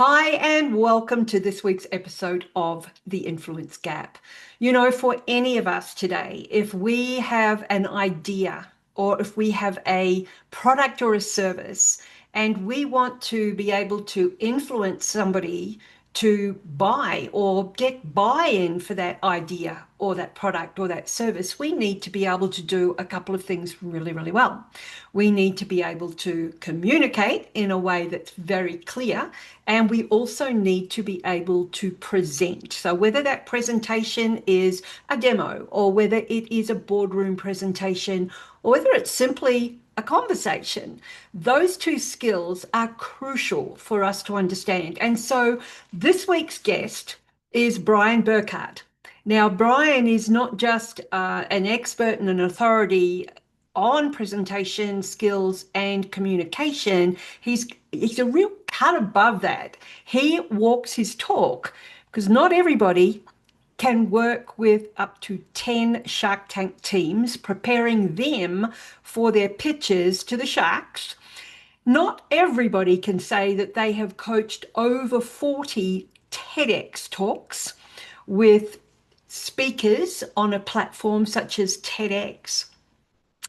Hi, and welcome to this week's episode of The Influence Gap. For any of us today, if we have an idea or if we have a product or a service and we want to be able to influence somebody to buy or get buy-in for that idea or that product or that service, we need to be able to do a couple of things really, really well. We need to be able to communicate in a way that's very clear, and we also need to be able to present. So whether that presentation is a demo or whether it is a boardroom presentation or whether it's simply a conversation, those two skills are crucial for us to understand. And so this week's guest is Brian Burkhart. Now, Brian is not just an expert and an authority on presentation skills and communication. He's a real cut above that. He walks his talk because not everybody can work with up to 10 Shark Tank teams, preparing them for their pitches to the sharks. Not everybody can say that they have coached over 40 TEDx talks with speakers on a platform such as TEDx.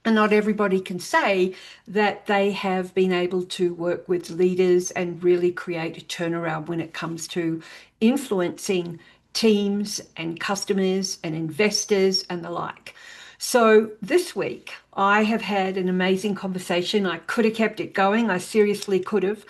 And not everybody can say that they have been able to work with leaders and really create a turnaround when it comes to influencing teams and customers and investors and the like. So this week, I have had an amazing conversation. I could have kept it going. I seriously could have,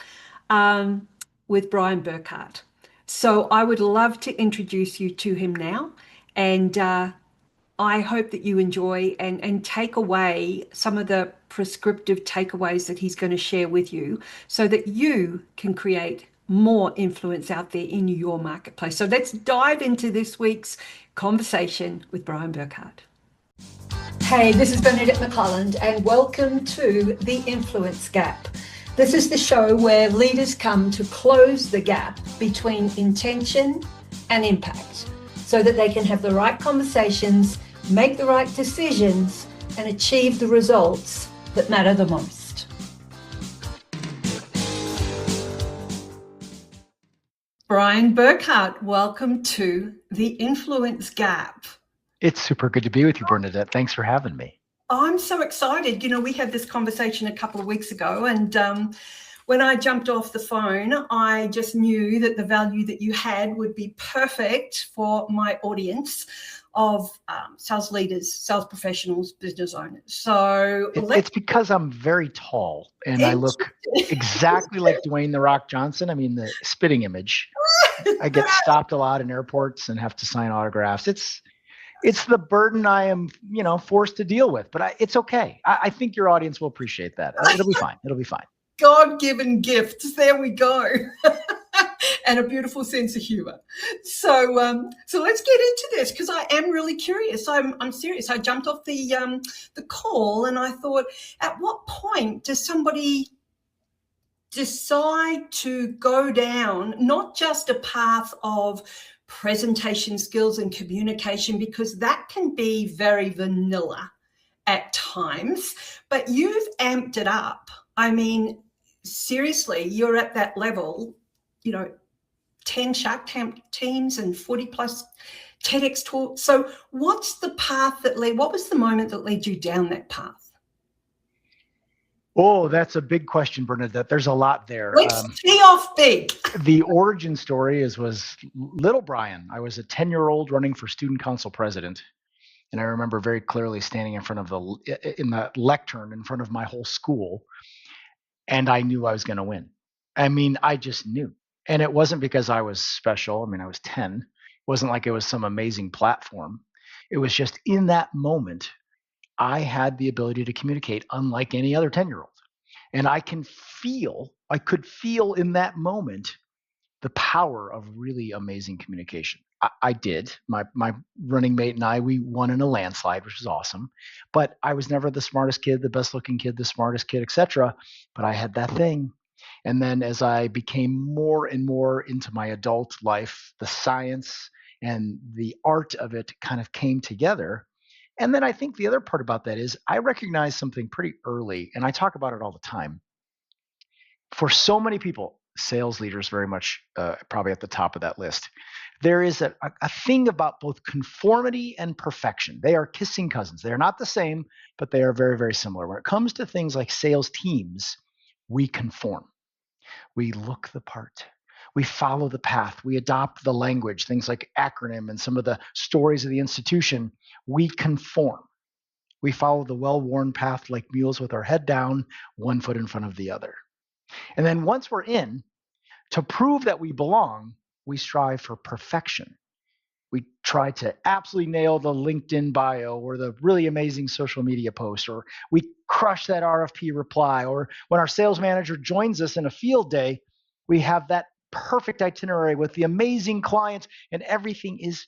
with Brian Burkhart. So I would love to introduce you to him now. And I hope that you enjoy and take away some of the prescriptive takeaways that he's going to share with you so that you can create more influence out there in your marketplace. So let's dive into this week's conversation with Brian Burkhart. Hey, this is Bernadette McClelland, and welcome to The Influence Gap. This is the show where leaders come to close the gap between intention and impact so that they can have the right conversations, make the right decisions, and achieve the results that matter the most. Brian Burkhart, welcome to The Influence Gap. It's super good to be with you, Bernadette. Thanks for having me. I'm so excited. We had this conversation a couple of weeks ago, and when I jumped off the phone, I just knew that the value that you had would be perfect for my audience of sales leaders, sales professionals, business owners. So it's because I'm very tall and I look exactly like Dwayne "The Rock" Johnson. I mean, the spitting image. I get stopped a lot in airports and have to sign autographs. It's the burden I am, forced to deal with, but it's okay. I think your audience will appreciate that. It'll be fine. It'll be fine. God-given gifts. There we go. And a beautiful sense of humor. So let's get into this because I am really curious. I'm serious. I jumped off the call and I thought, at what point does somebody decide to go down not just a path of presentation skills and communication, because that can be very vanilla at times, but you've amped it up. I mean, seriously, you're at that level, 10 Shark Tank teams and 40 plus TEDx talks. So what's the path what was the moment that led you down that path? Oh, that's a big question, Bernadette. There's a lot there. Let's tee off big. The origin story was little Brian. I was a 10-year-old running for student council president. And I remember very clearly standing in the lectern in front of my whole school. And I knew I was going to win. I mean, I just knew. And it wasn't because I was special. I mean, I was 10. It wasn't like it was some amazing platform. It was just in that moment, I had the ability to communicate unlike any other 10-year-old. And I could feel in that moment the power of really amazing communication. I did. My running mate and I, we won in a landslide, which was awesome. But I was never the smartest kid, the best looking kid, the smartest kid, etc. But I had that thing. And then as I became more and more into my adult life, the science and the art of it kind of came together. And then I think the other part about that is I recognized something pretty early, and I talk about it all the time. For so many people, sales leaders very much probably at the top of that list. There is a thing about both conformity and perfection. They are kissing cousins. They are not the same, but they are very, very similar. When it comes to things like sales teams, we conform. We look the part. We follow the path. We adopt the language, things like acronym and some of the stories of the institution. We conform. We follow the well-worn path like mules with our head down, one foot in front of the other. And then once we're in, to prove that we belong, we strive for perfection. We try to absolutely nail the LinkedIn bio or the really amazing social media post, or we crush that RFP reply, or when our sales manager joins us in a field day, we have that perfect itinerary with the amazing clients and everything is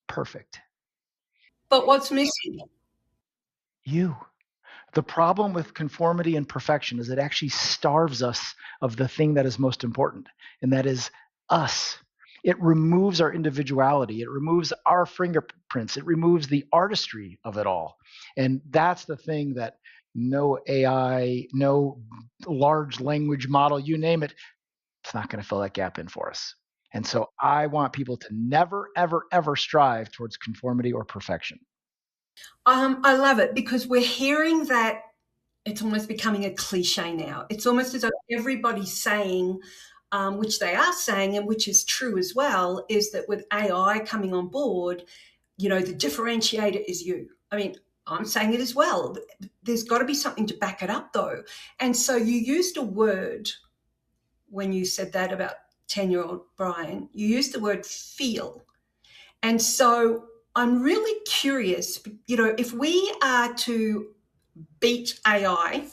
perfect. But what's missing? You. The problem with conformity and perfection is it actually starves us of the thing that is most important, and that is us. It removes our individuality. It removes our fingerprints. It removes the artistry of it all. And that's the thing that no AI, no large language model, you name it, it's not going to fill that gap in for us. And so I want people to never, ever, ever strive towards conformity or perfection. I love it because we're hearing that it's almost becoming a cliche now. It's almost as though everybody's saying, which they are saying, and which is true as well, is that with AI coming on board, the differentiator is you. I mean, I'm saying it as well. There's got to be something to back it up, though. And so you used a word when you said that about 10-year-old Brian. You used the word feel. And so I'm really curious, if we are to beat AI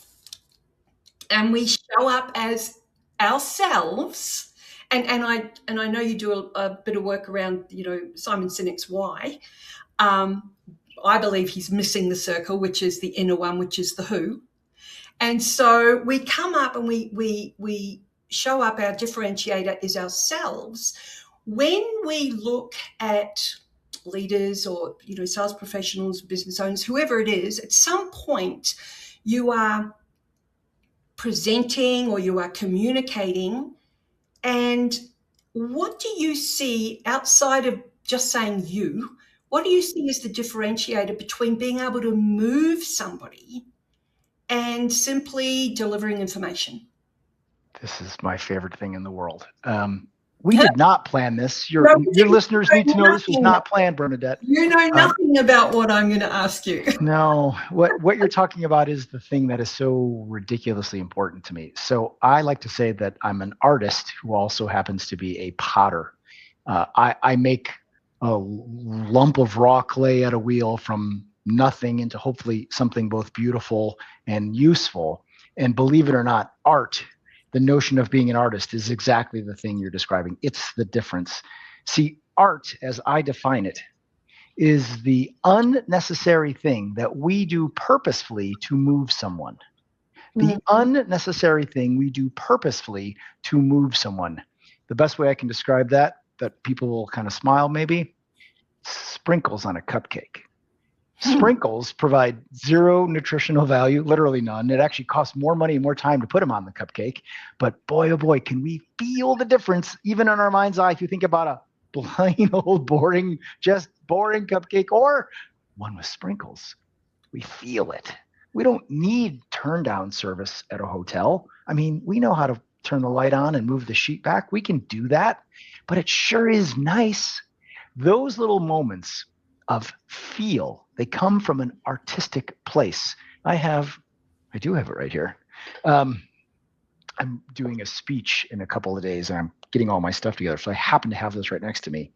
and we show up as ourselves, and I know you do a bit of work around Simon Sinek's why. I believe he's missing the circle, which is the inner one, which is the who. And so we come up and we show up. Our differentiator is ourselves. When we look at leaders or sales professionals, business owners, whoever it is, at some point you are presenting or you are communicating, and what do you see outside of just saying you? What do you see as the differentiator between being able to move somebody and simply delivering information? This is my favorite thing in the world. We did not plan this. Your No, listeners need to know this was not planned, Bernadette. You know nothing about what I'm going to ask you. No, what you're talking about is the thing that is so ridiculously important to me. So I like to say that I'm an artist who also happens to be a potter. I make a lump of raw clay at a wheel from nothing into hopefully something both beautiful and useful. And believe it or not, art, the notion of being an artist, is exactly the thing you're describing. It's the difference. See, art, as I define it, is the unnecessary thing that we do purposefully to move someone. The unnecessary thing we do purposefully to move someone. The best way I can describe that people will kind of smile maybe, sprinkles on a cupcake. Sprinkles provide zero nutritional value, literally none. It actually costs more money and more time to put them on the cupcake. But boy, oh boy, can we feel the difference even in our mind's eye if you think about a plain old boring cupcake or one with sprinkles. We feel it. We don't need turn down service at a hotel. I mean, we know how to turn the light on and move the sheet back. We can do that, but it sure is nice. Those little moments of feel, they come from an artistic place. I do have it right here. I'm doing a speech in a couple of days and I'm getting all my stuff together. So I happen to have this right next to me.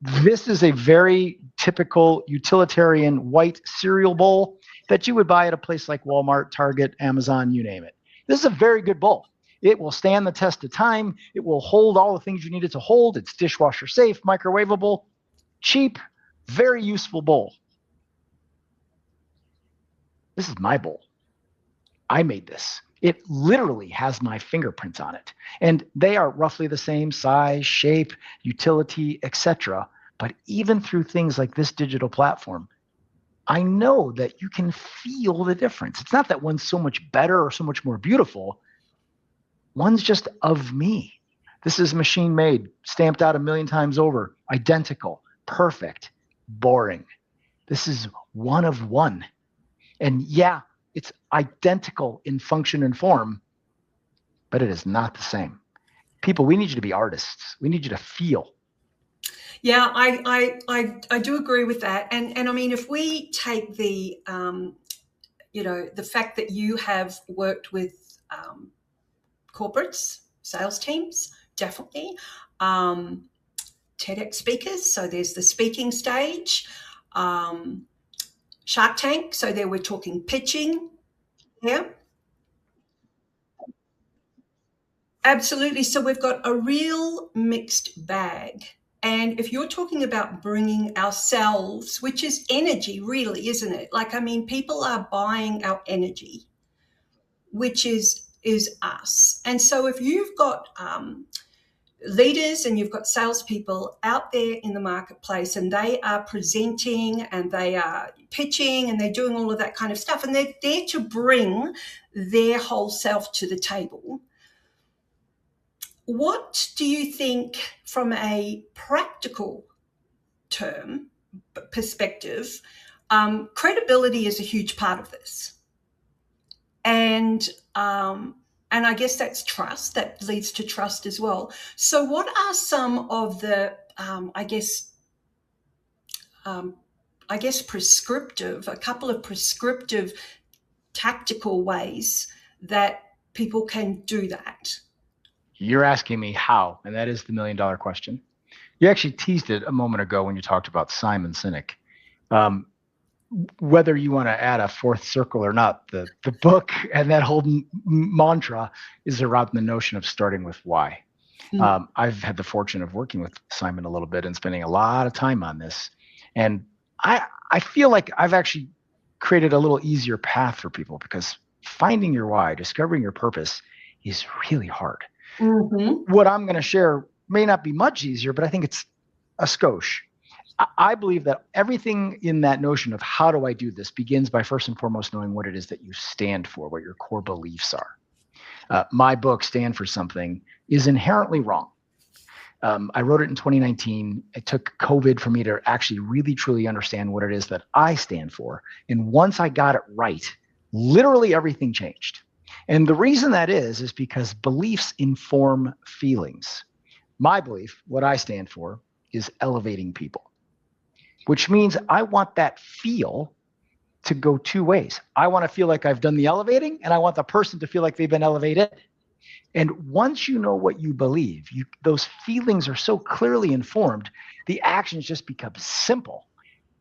This is a very typical utilitarian white cereal bowl that you would buy at a place like Walmart, Target, Amazon, you name it. This is a very good bowl. It will stand the test of time. It will hold all the things you need it to hold. It's dishwasher safe, microwavable, cheap, very useful bowl. This is my bowl. I made this. It literally has my fingerprints on it. And they are roughly the same size, shape, utility, etc. But even through things like this digital platform, I know that you can feel the difference. It's not that one's so much better or so much more beautiful. One's just of me. This is machine made, stamped out 1,000,000 times over, identical, perfect, boring. This is one of one. And yeah, it's identical in function and form, but it is not the same. People, we need you to be artists. We need you to feel. Yeah, I do agree with that. And I mean, if we take the the fact that you have worked with corporates, sales teams, definitely. TEDx speakers, so there's the speaking stage. Shark Tank, so there we're talking pitching. Yeah, absolutely. So we've got a real mixed bag. And if you're talking about bringing ourselves, which is energy, really, isn't it? Like, I mean, people are buying our energy, which is us. And so if you've got leaders and you've got salespeople out there in the marketplace and they are presenting and they are pitching and they're doing all of that kind of stuff and they're there to bring their whole self to the table, what do you think from a practical term perspective? Credibility is a huge part of this. And I guess that's trust. That leads to trust as well. So, what are some of the, prescriptive, a couple of prescriptive tactical ways that people can do that? You're asking me how, and that is the $1,000,000 question. You actually teased it a moment ago when you talked about Simon Sinek. Whether you want to add a fourth circle or not, the book and that whole mantra is around the notion of starting with why. I've had the fortune of working with Simon a little bit and spending a lot of time on this. And I feel like I've actually created a little easier path for people because finding your why, discovering your purpose is really hard. Mm-hmm. What I'm going to share may not be much easier, but I think it's a skosh. I believe that everything in that notion of how do I do this begins by first and foremost knowing what it is that you stand for, what your core beliefs are. My book, Stand for Something, is inherently wrong. I wrote it in 2019. It took COVID for me to actually really, truly understand what it is that I stand for. And once I got it right, literally everything changed. And the reason that is because beliefs inform feelings. My belief, what I stand for, is elevating people, which means I want that feel to go two ways. I want to feel like I've done the elevating, and I want the person to feel like they've been elevated. And once you know what you believe, those feelings are so clearly informed, the actions just become simple.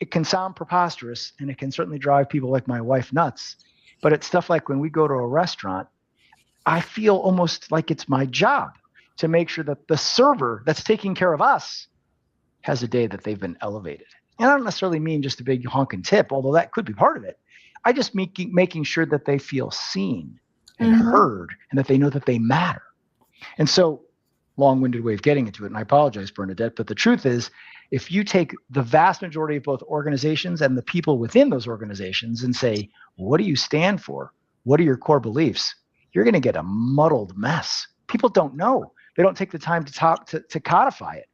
It can sound preposterous, and it can certainly drive people like my wife nuts. But it's stuff like when we go to a restaurant, I feel almost like it's my job to make sure that the server that's taking care of us has a day that they've been elevated. And I don't necessarily mean just a big honking tip, although that could be part of it. I just making sure that they feel seen and heard and that they know that they matter. And so, long-winded way of getting into it, and I apologize, Bernadette, but the truth is, if you take the vast majority of both organizations and the people within those organizations and say, what do you stand for? What are your core beliefs? You're going to get a muddled mess. People don't know. They don't take the time to talk to codify it.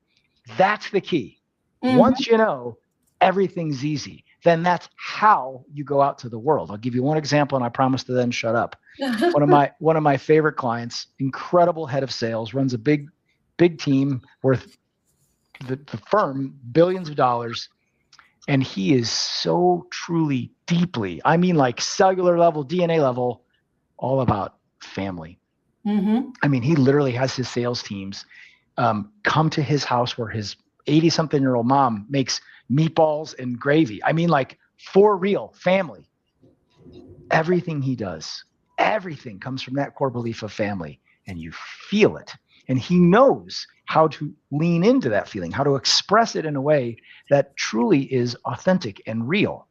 That's the key. Once you know, everything's easy. Then that's how you go out to the world. I'll give you one example, and I promise to then shut up. One of my favorite clients, incredible head of sales, runs a big team worth the firm billions of dollars, and he is so truly deeply, I mean, like cellular level, DNA level, all about family. I mean, he literally has his sales teams come to his house where his 80-something-year-old mom makes meatballs and gravy. I mean, like, for real, family. Everything he does, everything comes from that core belief of family, and you feel it. And he knows how to lean into that feeling, how to express it in a way that truly is authentic and real.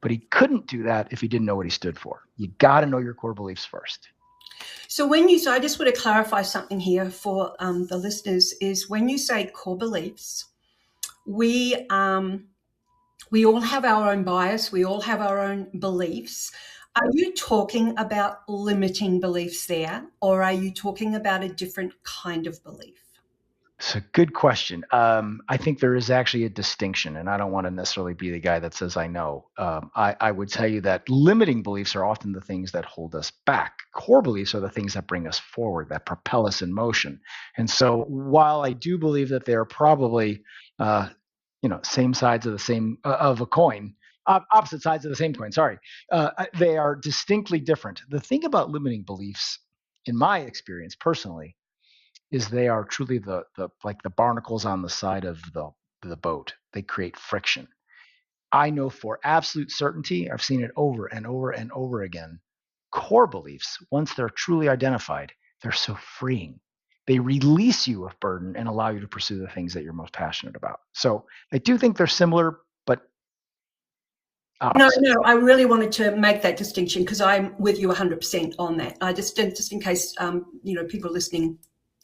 But he couldn't do that if he didn't know what he stood for. You got to know your core beliefs first. So I just want to clarify something here for the listeners, is when you say core beliefs, we all have our own bias. We all have our own beliefs. Are you talking about limiting beliefs there, or are you talking about a different kind of belief? It's a good question. I think there is actually a distinction, and I don't want to necessarily be the guy that says I know. I would tell you that limiting beliefs are often the things that hold us back. Core beliefs are the things that bring us forward, that propel us in motion. And so, while I do believe that they are probably, same sides of the same of a coin, opposite sides of the same coin. Sorry, they are distinctly different. The thing about limiting beliefs, in my experience personally, is they are truly the like the barnacles on the side of the boat. They create friction. I know for absolute certainty, I've seen it over and over and over again. Core beliefs, once they're truly identified, they're so freeing. They release you of burden and allow you to pursue the things that you're most passionate about. So I do think they're similar, but opposite. No, I really wanted to make that distinction because I'm with you 100% on that. I just in case people listening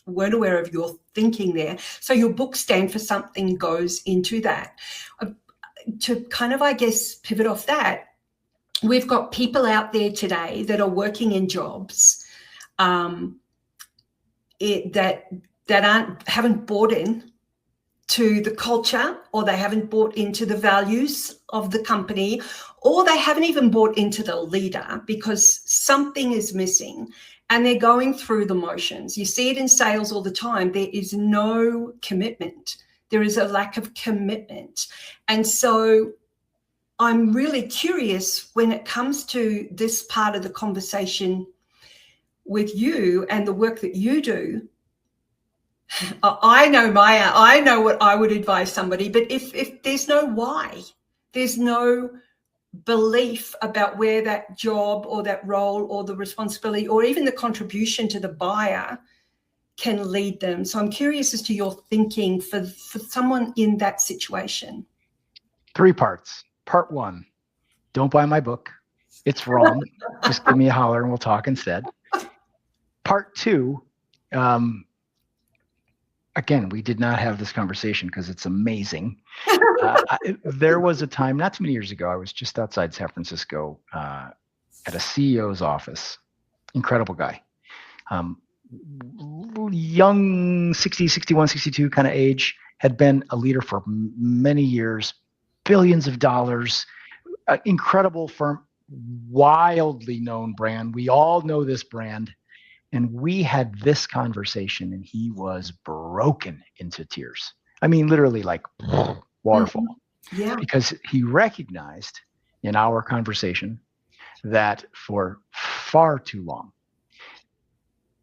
weren't aware of your thinking there. So your book Stand for Something goes into that. To kind of, I guess, pivot off that, we've got people out there today that are working in jobs that haven't bought in to the culture, or they haven't bought into the values of the company, or they haven't even bought into the leader because something is missing and they're going through the motions. You see it in sales all the time. There is no commitment. There is a lack of commitment. And so I'm really curious when it comes to this part of the conversation with you and the work that you do. I know, Maya, I know what I would advise somebody, but if there's no why, there's no belief about where that job or that role or the responsibility or even the contribution to the buyer can lead them. So I'm curious as to your thinking for someone in that situation. 3 parts. Part 1, don't buy my book. It's wrong. Just give me a holler and we'll talk instead. Part 2, again, we did not have this conversation because it's amazing. There was a time, not too many years ago, I was just outside San Francisco at a CEO's office. Incredible guy. Young, 60, 61, 62 kind of age, had been a leader for many years, billions of dollars, incredible firm, wildly known brand. We all know this brand. And we had this conversation and he was broken into tears. I mean, literally like waterfall. Mm-hmm. Yeah. Because he recognized in our conversation that for far too long,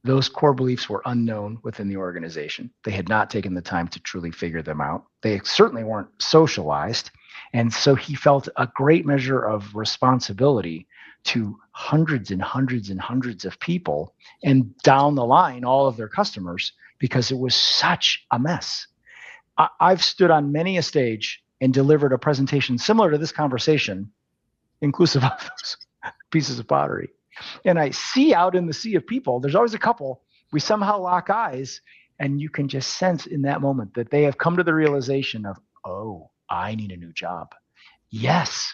those core beliefs were unknown within the organization. They had not taken the time to truly figure them out. They certainly weren't socialized. And so he felt a great measure of responsibility to hundreds and hundreds and hundreds of people and down the line, all of their customers, because it was such a mess. I've stood on many a stage and delivered a presentation similar to this conversation, inclusive of those pieces of pottery. And I see out in the sea of people, there's always a couple, we somehow lock eyes, and you can just sense in that moment that they have come to the realization of, oh, I need a new job. Yes,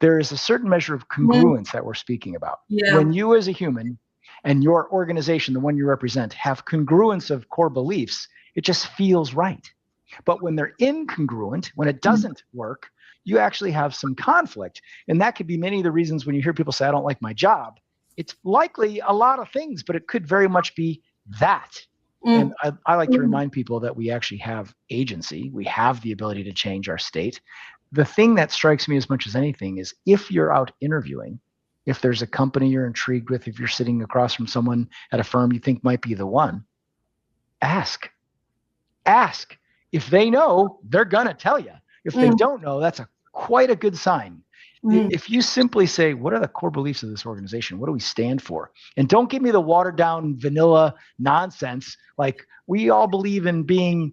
there is a certain measure of congruence that we're speaking about. Yeah. When you as a human and your organization, the one you represent, have congruence of core beliefs, it just feels right. But when they're incongruent, when it doesn't work, you actually have some conflict. And that could be many of the reasons when you hear people say, I don't like my job. It's likely a lot of things, but it could very much be that. And I like to remind people that we actually have agency. We have the ability to change our state. The thing that strikes me as much as anything is if you're out interviewing, if there's a company you're intrigued with, if you're sitting across from someone at a firm you think might be the one, ask. If they know, they're going to tell you. If they don't know, that's quite a good sign. If you simply say, what are the core beliefs of this organization? What do we stand for? And don't give me the watered down vanilla nonsense. Like we all believe in being,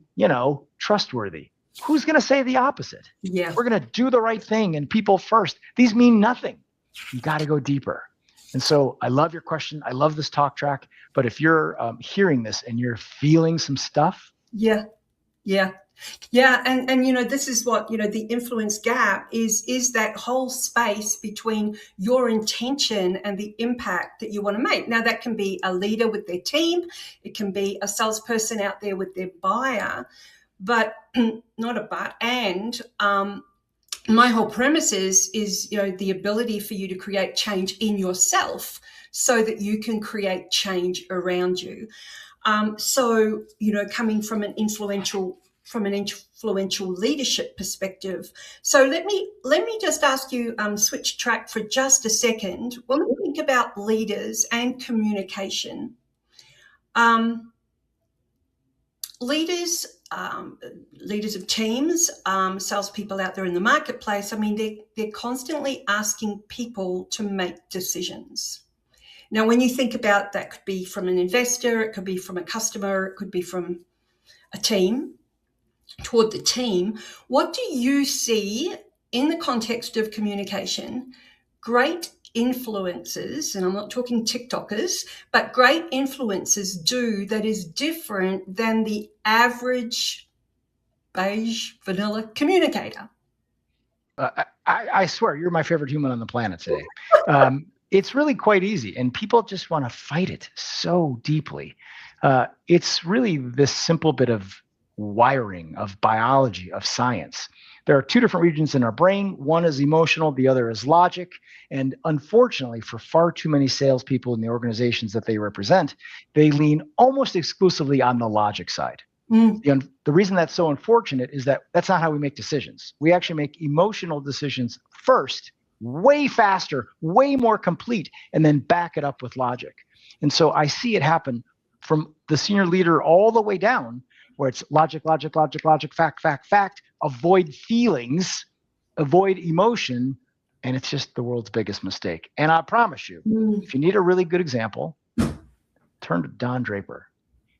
trustworthy. Who's going to say the opposite? Yeah. We're going to do the right thing and people first. These mean nothing. You got to go deeper. And so I love your question. I love this talk track. But if you're hearing this and you're feeling some stuff. Yeah. Yeah, and this is what the influence gap is that whole space between your intention and the impact that you want to make. Now that can be a leader with their team, it can be a salesperson out there with their buyer, but not a but. And my whole premise is the ability for you to create change in yourself so that you can create change around you. So coming from an influential leadership perspective. So let me just ask you, switch track for just a second. When we think about leaders and communication, leaders of teams, salespeople out there in the marketplace, I mean, they're constantly asking people to make decisions. Now, when you think about that, could be from an investor, it could be from a customer, it could be from a team, toward the team. What do you see in the context of communication? Great influencers, and I'm not talking TikTokers, but great influencers do that is different than the average beige vanilla communicator? I swear, you're my favorite human on the planet today. It's really quite easy, and people just want to fight it so deeply. It's really this simple bit of wiring, of biology, of science. There are two different regions in our brain. One is emotional, the other is logic. And unfortunately, for far too many salespeople in the organizations that they represent, they lean almost exclusively on the logic side. The reason that's so unfortunate is that that's not how we make decisions. We actually make emotional decisions first, way faster, way more complete, and then back it up with logic. And so I see it happen from the senior leader all the way down, where it's logic, fact, avoid feelings, avoid emotion, and it's just the world's biggest mistake. And I promise you, if you need a really good example, turn to Don Draper.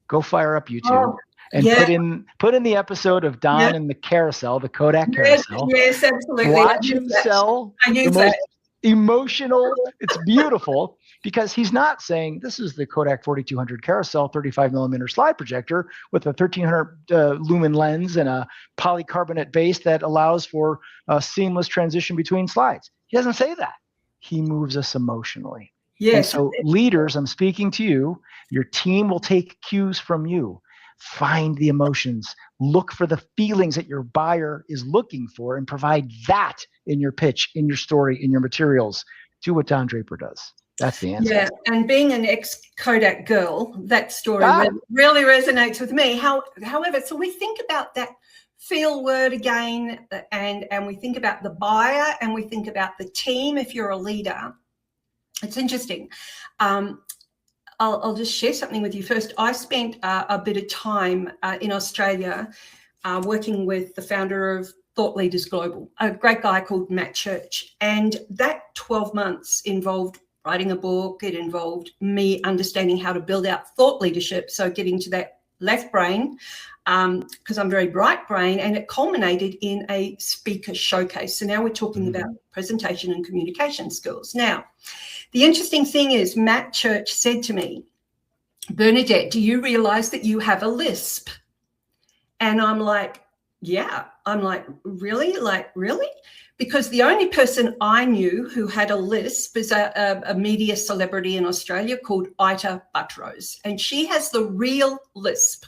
Go fire up YouTube. And put in the episode of Don and the carousel, the Kodak carousel. Yes, absolutely. Watch him sell the most emotional. It's beautiful because he's not saying this is the Kodak 4200 carousel 35 millimeter slide projector with a 1300 lumen lens and a polycarbonate base that allows for a seamless transition between slides. He doesn't say that. He moves us emotionally. Yes. And so leaders, I'm speaking to you, your team will take cues from you. Find the emotions, look for the feelings that your buyer is looking for, and provide that in your pitch, in your story, in your materials. Do what Don Draper does. That's the answer. Yeah, and being an ex-Kodak girl, that story really resonates with me. However, so we think about that feel word again, and we think about the buyer, and we think about the team if you're a leader. It's interesting. I'll just share something with you first. I spent a bit of time in Australia working with the founder of Thought Leaders Global, a great guy called Matt Church. And that 12 months involved writing a book. It involved me understanding how to build out thought leadership, so getting to that left brain, because I'm very bright brain, and it culminated in a speaker showcase. So now we're talking about presentation and communication skills. Now, the interesting thing is Matt Church said to me, Bernadette, do you realize that you have a lisp? And I'm like, yeah. I'm like, really? Like, really? Because the only person I knew who had a lisp is a media celebrity in Australia called Ita Buttrose. And she has the real lisp.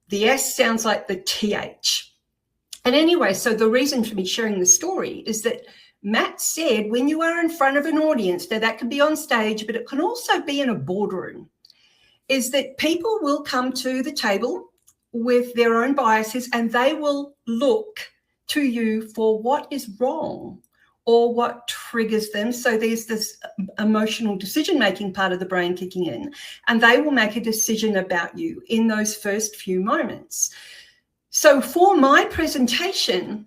The S sounds like the TH. And anyway, so the reason for me sharing the story is that Matt said when you are in front of an audience, now that can be on stage, but it can also be in a boardroom, is that people will come to the table with their own biases and they will look to you for what is wrong or what triggers them. So there's this emotional decision-making part of the brain kicking in, and they will make a decision about you in those first few moments. So for my presentation,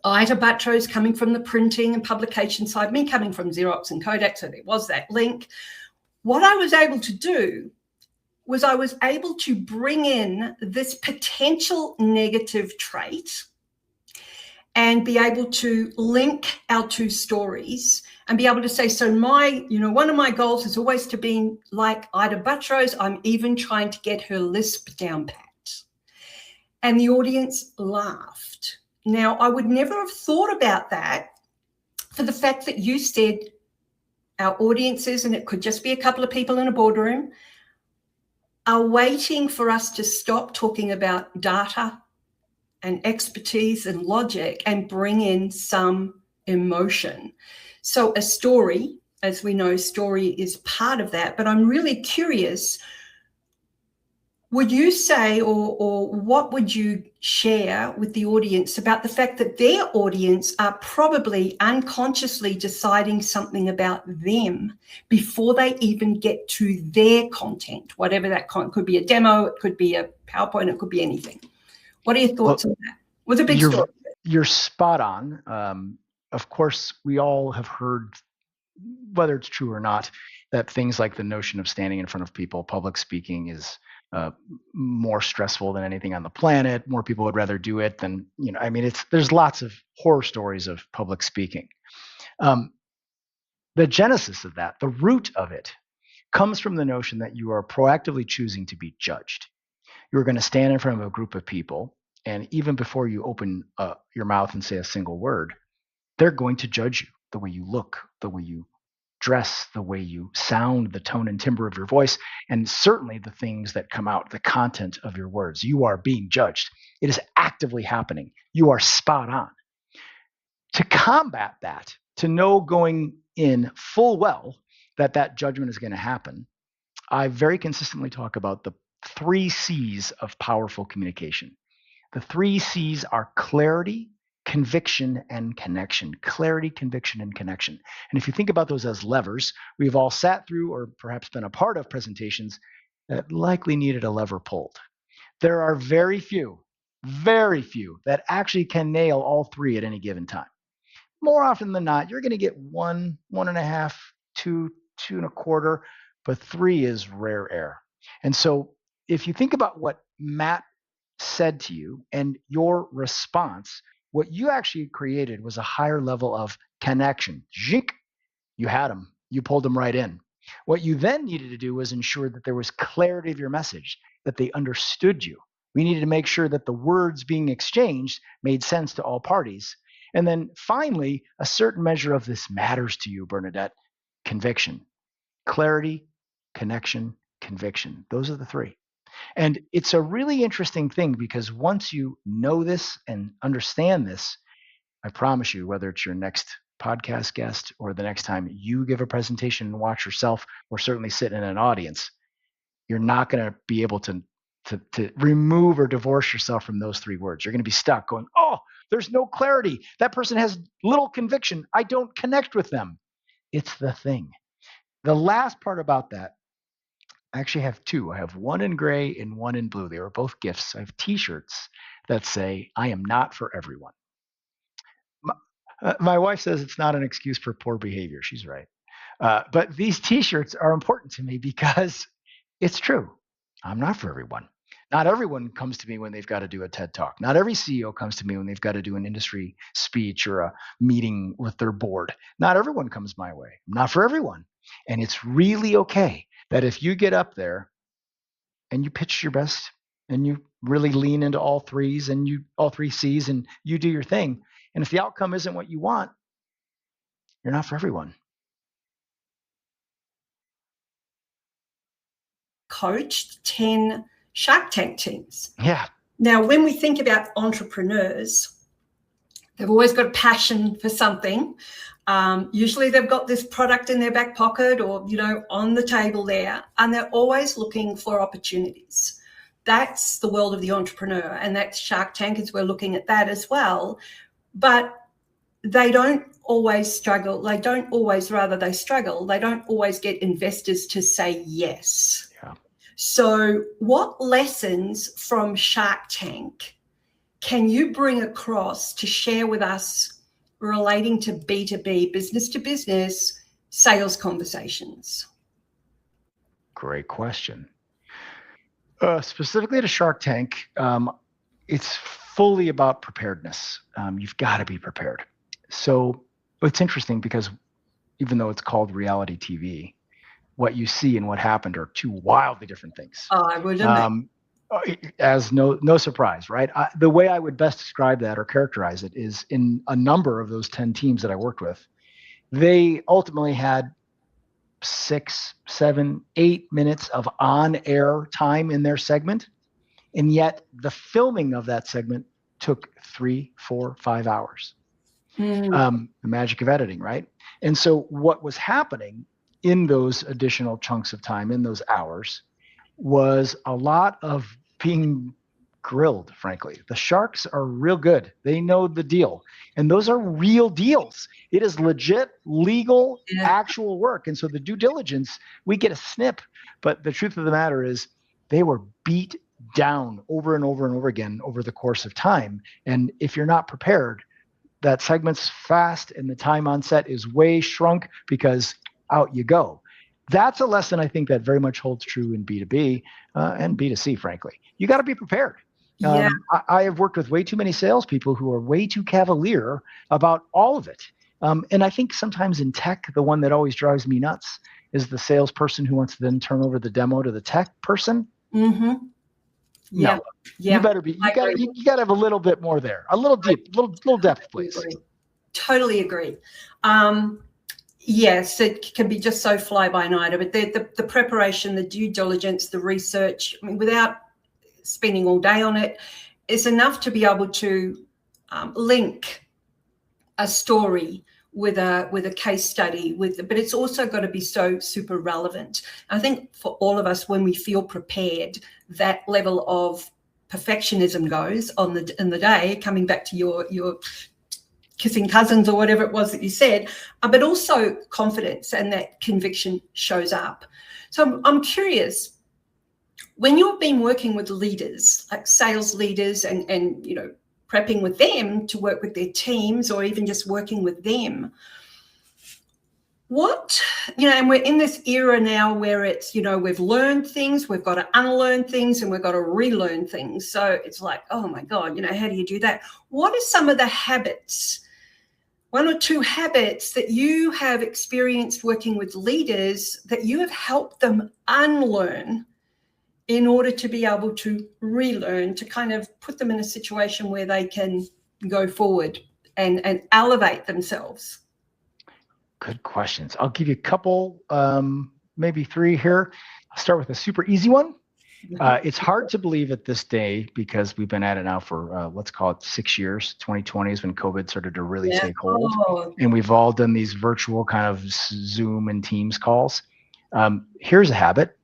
Ita Buttrose coming from the printing and publication side, me coming from Xerox and Kodak, so there was that link. What I was able to do was I was able to bring in this potential negative trait and be able to link our two stories and be able to say, so one of my goals is always to be like Ita Buttrose. I'm even trying to get her lisp down pat. and the audience laughed. Now, I would never have thought about that for the fact that you said our audiences, and it could just be a couple of people in a boardroom, are waiting for us to stop talking about data and expertise and logic and bring in some emotion. So a story, as we know, story is part of that, but I'm really curious, would you say, or what would you share with the audience about the fact that their audience are probably unconsciously deciding something about them before they even get to their content, whatever that could be, a demo, it could be a PowerPoint, it could be anything. What are your thoughts on that? It was a big story. You're spot on. Of course, we all have heard, whether it's true or not, that things like the notion of standing in front of people, public speaking is more stressful than anything on the planet. More people would rather do it than, there's lots of horror stories of public speaking. The genesis of that, the root of it, comes from the notion that you are proactively choosing to be judged. You're going to stand in front of a group of people, and even before you open your mouth and say a single word, they're going to judge you, the way you look, the way you dress, the way you sound, the tone and timbre of your voice, and certainly the things that come out, the content of your words. You are being judged. It is actively happening. You are spot on. To combat that, to know going in full well that judgment is going to happen, I very consistently talk about the 3 C's of powerful communication. The 3 C's are clarity, conviction, and connection. Clarity, conviction, and connection. And if you think about those as levers, we've all sat through or perhaps been a part of presentations that likely needed a lever pulled. There are very few that actually can nail all 3 at any given time. More often than not, you're going to get 1, 1.5, 2, 2.25, but 3 is rare air. And so if you think about what Matt said to you and your response, what you actually created was a higher level of connection. Zhink, you had them. You pulled them right in. What you then needed to do was ensure that there was clarity of your message, that they understood you. We needed to make sure that the words being exchanged made sense to all parties. And then finally, a certain measure of this matters to you, Bernadette, conviction. Clarity, connection, conviction. Those are the 3. And it's a really interesting thing because once you know this and understand this, I promise you, whether it's your next podcast guest or the next time you give a presentation and watch yourself, or certainly sit in an audience, you're not going to be able to remove or divorce yourself from those 3 words. You're going to be stuck going, oh, there's no clarity. That person has little conviction. I don't connect with them. It's the thing. The last part about that, I actually have 2. I have one in gray and one in blue. They were both gifts. I have T-shirts that say, I am not for everyone. My wife says it's not an excuse for poor behavior. She's right. But these T-shirts are important to me because it's true. I'm not for everyone. Not everyone comes to me when they've got to do a TED Talk. Not every CEO comes to me when they've got to do an industry speech or a meeting with their board. Not everyone comes my way. I'm not for everyone. And it's really okay that if you get up there and you pitch your best and you really lean into all 3s and all 3 C's and you do your thing, and if the outcome isn't what you want, you're not for everyone. Coached 10 Shark Tank teams. Yeah. Now, when we think about entrepreneurs, they've always got a passion for something. Usually they've got this product in their back pocket or, on the table there, and they're always looking for opportunities. That's the world of the entrepreneur, and that's Shark Tank, as we're looking at that as well. But they don't always struggle. They don't always get investors to say yes. Yeah. So what lessons from Shark Tank can you bring across to share with us relating to B2B, business to business sales conversations? Great question. Specifically to Shark Tank, it's fully about preparedness. You've got to be prepared. So it's interesting because even though it's called reality TV, what you see and what happened are 2 wildly different things. Oh, I would imagine. As no surprise, right? The way I would best describe that or characterize it is in a number of those 10 teams that I worked with, they ultimately had 6, 7, 8 minutes of on-air time in their segment. And yet the filming of that segment took 3, 4, 5 hours. The magic of editing, right? And so what was happening in those additional chunks of time, in those hours, was a lot of being grilled, frankly. The sharks are real good. They know the deal. And those are real deals. It is legit, legal, actual work. And so the due diligence, we get a snip. But the truth of the matter is they were beat down over and over and over again over the course of time. And if you're not prepared, that segment's fast and the time on set is way shrunk because out you go. That's a lesson I think that very much holds true in B2B and B2C, frankly. You got to be prepared. Yeah. I have worked with way too many salespeople who are way too cavalier about all of it. And I think sometimes in tech, the one that always drives me nuts is the salesperson who wants to then turn over the demo to the tech person. Mm-hmm. Yeah. No, you better be. You got to have a little bit more there, a little deep, little depth, please. Totally agree. Yes, it can be just so fly by night, but the preparation, the due diligence, the research, I mean, without spending all day on it, is enough to be able to link a story with a case study, but it's also got to be so super relevant. I think for all of us, when we feel prepared, that level of perfectionism goes in the day, coming back to your kissing cousins or whatever it was that you said, but also confidence and that conviction shows up. So I'm curious, when you've been working with leaders, like sales leaders and prepping with them to work with their teams or even just working with them, and we're in this era now where it's, we've learned things, we've got to unlearn things and we've got to relearn things. So it's like, oh my God, how do you do that? What are some of the habits, 1 or 2 habits that you have experienced working with leaders that you have helped them unlearn in order to be able to relearn, to kind of put them in a situation where they can go forward and elevate themselves? Good questions. I'll give you a couple, maybe 3 here. I'll start with a super easy one. It's hard to believe at this day because we've been at it now for, let's call it 6 years. 2020 is when COVID started to really take hold. And we've all done these virtual kind of Zoom and Teams calls. Here's a habit.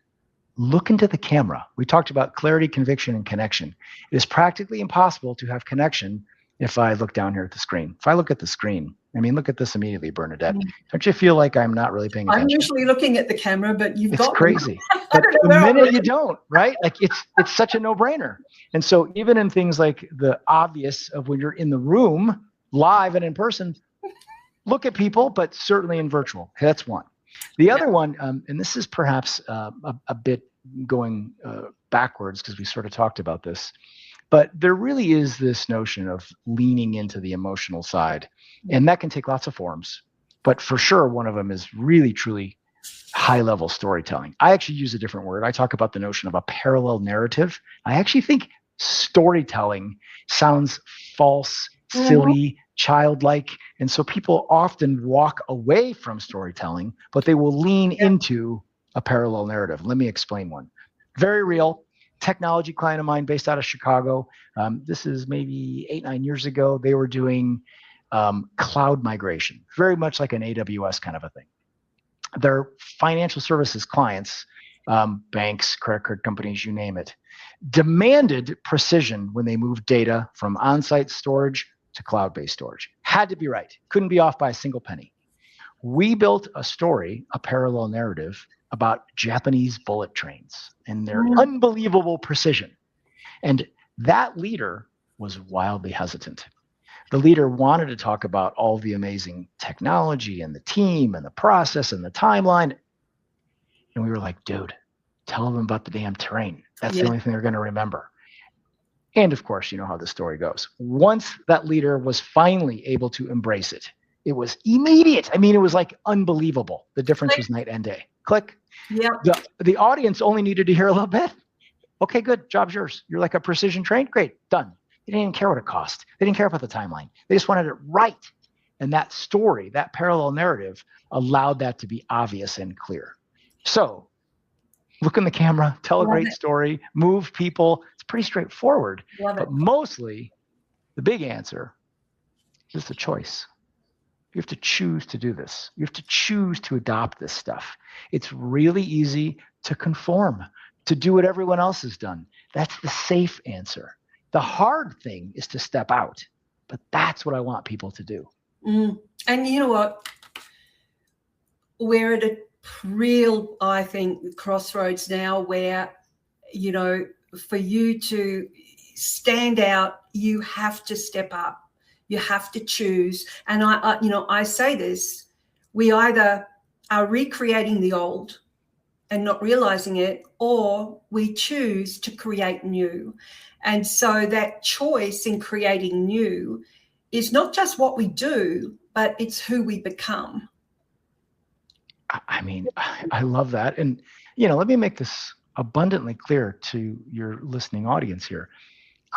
Look into the camera. We talked about clarity, conviction, and connection. It is practically impossible to have connection if I look down here at the screen. If I look at the screen, look at this immediately, Bernadette. Don't you feel like I'm not really paying attention? I'm usually looking at the camera, but it's crazy. But the minute you don't, right? Like it's such a no-brainer. And so even in things like the obvious of when you're in the room, live and in person, look at people, but certainly in virtual. That's one. The other one, and this is perhaps a bit going backwards because we sort of talked about this, but there really is this notion of leaning into the emotional side. And that can take lots of forms. But for sure, one of them is really, truly high-level storytelling. I actually use a different word. I talk about the notion of a parallel narrative. I actually think storytelling sounds false, silly, childlike. And so people often walk away from storytelling, but they will lean into a parallel narrative. Let me explain one. Very real. Technology client of mine based out of Chicago. This is maybe 8-9 years ago. They were doing cloud migration, very much like an AWS kind of a thing. Their financial services clients, banks, credit card companies, you name it, demanded precision when they moved data from on-site storage to cloud-based storage. Had to be right. Couldn't be off by a single penny. We built a story, a parallel narrative about Japanese bullet trains and their unbelievable precision. And that leader was wildly hesitant. The leader wanted to talk about all the amazing technology and the team and the process and the timeline. And we were like, dude, tell them about the damn terrain. That's the only thing they're going to remember. And of course, you know how the story goes. Once that leader was finally able to embrace it, it was immediate. It was like unbelievable. The difference was night and day. Click. Yeah. The audience only needed to hear a little bit. Okay, good. Job's yours. You're like a precision train. Great. Done. They didn't even care what it cost. They didn't care about the timeline. They just wanted it right. And that story, that parallel narrative, allowed that to be obvious and clear. So look in the camera, tell a great story, move people. It's pretty straightforward. But mostly the big answer is the choice. You have to choose to do this. You have to choose to adopt this stuff. It's really easy to conform, to do what everyone else has done. That's the safe answer. The hard thing is to step out, but that's what I want people to do. And you know what? We're at a real, I think, crossroads now where, you know, for you to stand out, you have to step up. You have to choose. And I say this, we either are recreating the old and not realizing it, or we choose to create new. And so that choice in creating new is not just what we do, but it's who we become. I mean, I love that. And, let me make this abundantly clear to your listening audience here.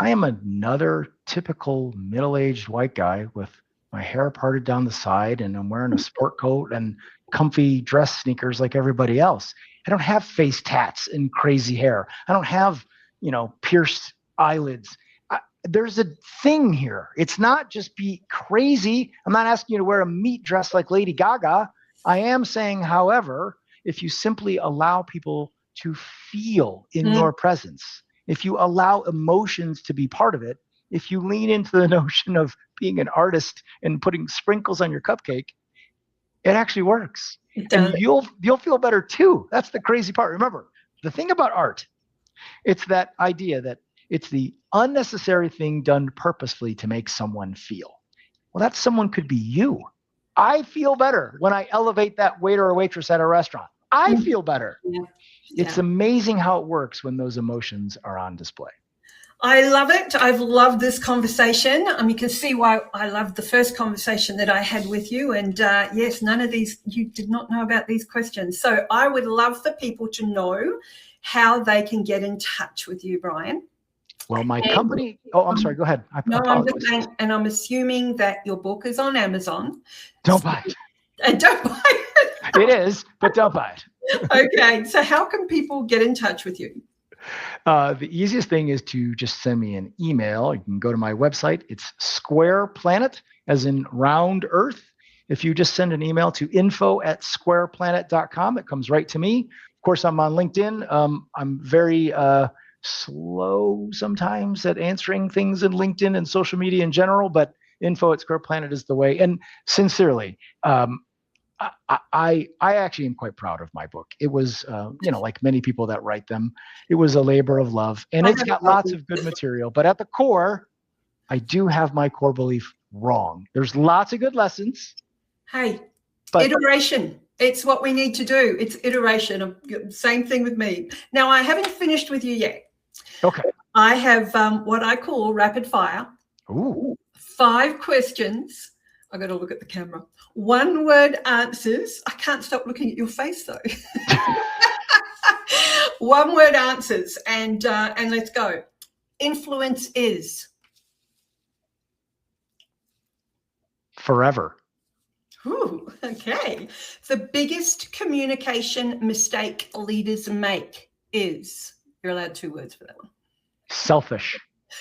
I am another typical middle-aged white guy with my hair parted down the side, and I'm wearing a sport coat and comfy dress sneakers like everybody else. I don't have face tats and crazy hair. I don't have, pierced eyelids. There's a thing here. It's not just be crazy. I'm not asking you to wear a meat dress like Lady Gaga. I am saying, however, if you simply allow people to feel in your presence, if you allow emotions to be part of it, if you lean into the notion of being an artist and putting sprinkles on your cupcake, it actually works. And you'll feel better too. That's the crazy part. Remember, the thing about art, it's that idea that it's the unnecessary thing done purposefully to make someone feel. Well, that someone could be you. I feel better when I elevate that waiter or waitress at a restaurant. I feel better. Yeah. It's amazing how it works when those emotions are on display. I love it. I've loved this conversation. You can see why I loved the first conversation that I had with you. And yes, none of these, you did not know about these questions. So I would love for people to know how they can get in touch with you, Brian. Well, my company, I'm sorry, go ahead. I'm just saying, and I'm assuming that your book is on Amazon. Don't buy it. Don't buy it. It is, but don't buy it. Okay, so how can people get in touch with you? The easiest thing is to just send me an email. You can go to my website. It's Square Planet, as in round Earth. If you just send an email to info@squareplanet.com, it comes right to me. Of course, I'm on LinkedIn. I'm very slow sometimes at answering things in LinkedIn and social media in general, but info@squareplanet is the way. And sincerely, I actually am quite proud of my book. It was, like many people that write them, it was a labor of love, and it's got lots of good material. But at the core, I do have my core belief wrong. There's lots of good lessons. Hey, iteration. It's what we need to do. It's iteration. Same thing with me. Now, I haven't finished with you yet. Okay. I have what I call rapid fire. Ooh. 5 questions. I got to look at the camera. 1-word answers. I can't stop looking at your face though. 1-word answers, and let's go. Influence is forever. Ooh, okay. The biggest communication mistake leaders make is. You're allowed 2 words for that one. Selfish.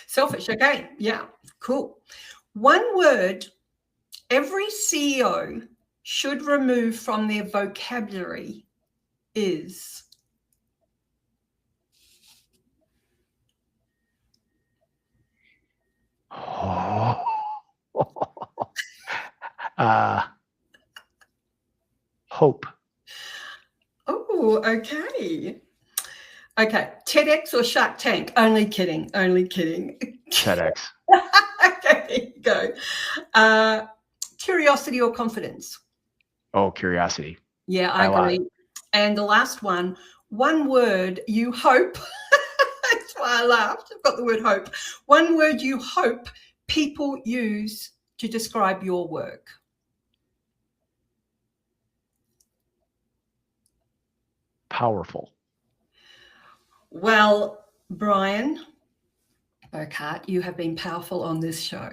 Selfish. Okay. Yeah. Cool. 1 word every CEO should remove from their vocabulary is. Hope. Oh, okay. Okay. TEDx or Shark Tank? Only kidding. Only kidding. TEDx. Okay, there you go. Curiosity or confidence? Oh, curiosity. Yeah, I agree. And the last one, 1 word you hope. That's why I laughed. I've got the word hope. 1 word you hope people use to describe your work. Powerful. Well, Brian Burkhart, you have been powerful on this show.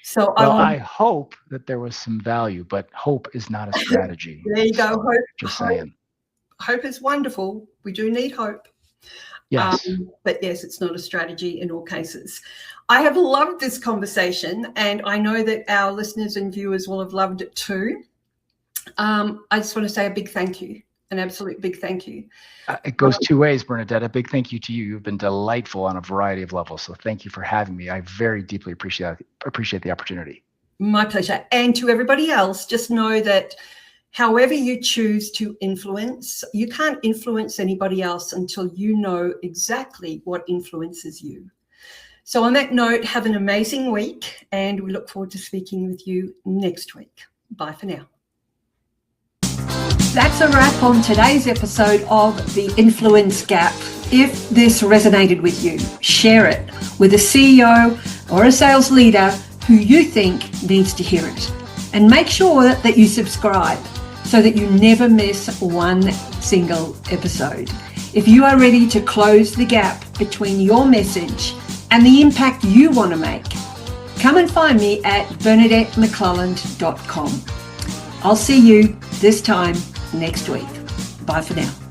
So I hope that there was some value, but hope is not a strategy. There you go. So, just saying. Hope is wonderful. We do need hope. Yes. But yes, it's not a strategy in all cases. I have loved this conversation, and I know that our listeners and viewers will have loved it too. I just want to say a big thank you, an absolute big thank you. It goes two ways, Bernadette. A big thank you to you. You've been delightful on a variety of levels. So thank you for having me. I very deeply appreciate the opportunity. My pleasure. And to everybody else, just know that however you choose to influence, you can't influence anybody else until you know exactly what influences you. So on that note, have an amazing week, and we look forward to speaking with you next week. Bye for now. That's a wrap on today's episode of The Influence Gap. If this resonated with you, share it with a CEO or a sales leader who you think needs to hear it. And make sure that you subscribe so that you never miss one single episode. If you are ready to close the gap between your message and the impact you want to make, come and find me at BernadetteMcClelland.com. I'll see you this time next week. Bye for now.